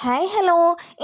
Hi hello.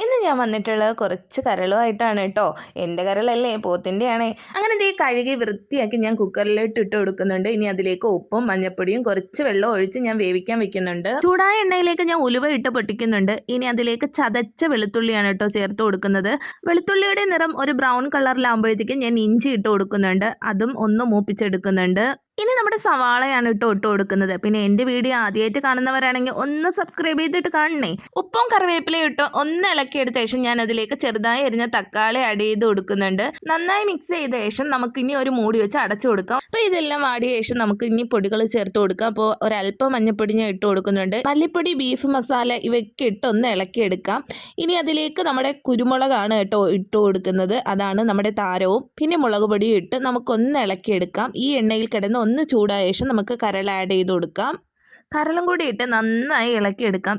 ഇന്ന് ഞാൻ വന്നിട്ടുള്ളത് കുറച്ച് കരളുമായിട്ടാണ് കേട്ടോ. എൻ്റെ കരളല്ലേ, പോത്തിൻ്റെയാണേ. അങ്ങനെ ദേ കഴുകി വൃത്തിയാക്കി ഞാൻ കുക്കറിലിട്ട് ഇട്ട് കൊടുക്കുന്നുണ്ട്. ഇനി അതിലേക്ക് ഉപ്പും മഞ്ഞപ്പൊടിയും കുറച്ച് വെള്ളം ഒഴിച്ച് ഞാൻ വേവിക്കാൻ വെക്കുന്നുണ്ട്. ചൂടായ എണ്ണയിലേക്ക് ഞാൻ ഉലുവ ഇട്ട് പൊട്ടിക്കുന്നുണ്ട്. ഇനി അതിലേക്ക് ചതച്ച വെളുത്തുള്ളിയാണ് കേട്ടോ ചേർത്ത് കൊടുക്കുന്നത്. വെളുത്തുള്ളിയുടെ നിറം ഒരു ബ്രൗൺ കളറിലാകുമ്പോഴത്തേക്കും ഞാൻ ഇഞ്ചി ഇട്ട് കൊടുക്കുന്നുണ്ട്. അതും ഒന്ന് മൂപ്പിച്ചെടുക്കുന്നുണ്ട്. ഇനി നമ്മുടെ സവാളയാണ് ഇട്ട് കൊടുക്കുന്നത്. പിന്നെ എൻ്റെ വീഡിയോ ആദ്യമായിട്ട് കാണുന്നവരാണെങ്കിൽ ഒന്ന് സബ്സ്ക്രൈബ് ചെയ്തിട്ട് കാണണേ. ഉപ്പും കറിവേപ്പിലയും ഇട്ട് ഒന്ന് ഇളക്കിയെടുത്ത ശേഷം ഞാൻ അതിലേക്ക് ചെറുതായി എരിഞ്ഞ തക്കാളി ആഡ് ചെയ്ത് കൊടുക്കുന്നുണ്ട്. നന്നായി മിക്സ് ചെയ്ത ശേഷം നമുക്ക് ഇനി ഒരു മൂടി വെച്ച് അടച്ചു കൊടുക്കാം. അപ്പോൾ ഇതെല്ലാം ആടിയ ശേഷം നമുക്ക് ഇനി പൊടികൾ ചേർത്ത് കൊടുക്കാം. അപ്പോൾ ഒരല്പം മഞ്ഞപ്പൊടി ഞാൻ ഇട്ട് കൊടുക്കുന്നുണ്ട്. മല്ലിപ്പൊടി, ബീഫ് മസാല ഇവയ്ക്ക് ഇട്ട് ഒന്ന് ഇളക്കിയെടുക്കാം. ഇനി അതിലേക്ക് നമ്മുടെ കുരുമുളകാണ് കേട്ടോ ഇട്ട് കൊടുക്കുന്നത്. അതാണ് നമ്മുടെ താരവും. പിന്നെ മുളക് പൊടിയും ഇട്ട് നമുക്കൊന്ന് ഇളക്കിയെടുക്കാം. ഈ എണ്ണയിൽ കിടന്ന് ഒന്ന് ചൂടായ ശേഷം നമുക്ക് കരൾ ആഡ് ചെയ്ത് കൊടുക്കാം. കരളും കൂടി ഇട്ട് നന്നായി ഇളക്കിയെടുക്കാം.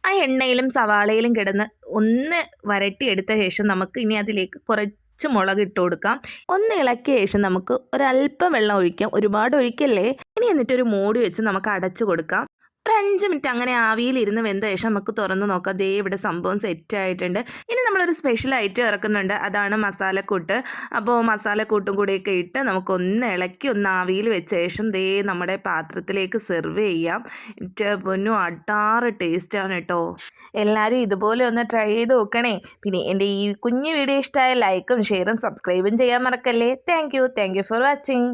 ആ എണ്ണയിലും സവാളയിലും കിടന്ന് ഒന്ന് വരട്ടിയെടുത്ത ശേഷം നമുക്ക് ഇനി അതിലേക്ക് കുറച്ച് മുളക് ഇട്ട് കൊടുക്കാം. ഒന്ന് ഇളക്കിയ ശേഷം നമുക്ക് ഒരല്പം വെള്ളം ഒഴിക്കാം. ഒരുപാട് ഒഴിക്കല്ലേ. ഇനി എന്നിട്ടൊരു മൂടി വെച്ച് നമുക്ക് അടച്ചു കൊടുക്കാം. ഒരു 5 മിനിറ്റ് അങ്ങനെ ആവിയിലിരുന്ന് വെന്ത ശേഷം നമുക്ക് തുറന്ന് നോക്കാം. ദേ ഇവിടെ സംഭവം സെറ്റ് ആയിട്ടുണ്ട്. ഇനി നമ്മളൊരു സ്പെഷ്യൽ ഐറ്റം ഇറക്കുന്നുണ്ട്. അതാണ് മസാലക്കൂട്ട്. അപ്പോൾ മസാലക്കൂട്ടും കൂടിയൊക്കെ ഇട്ട് നമുക്കൊന്ന് ഇളക്കി ഒന്ന് ആവിയിൽ വെച്ച ശേഷം ദേ നമ്മുടെ പാത്രത്തിലേക്ക് സെർവ് ചെയ്യാം. പൊന്നു അട്ടാറ് ടേസ്റ്റാണ് കേട്ടോ. എല്ലാവരും ഇതുപോലെ ഒന്ന് ട്രൈ ചെയ്ത് നോക്കണേ. പിന്നെ എൻ്റെ ഈ കുഞ്ഞു വീഡിയോ ഇഷ്ടമായ ലൈക്കും ഷെയറും സബ്സ്ക്രൈബും ചെയ്യാൻ മറക്കല്ലേ. Thank you for watching.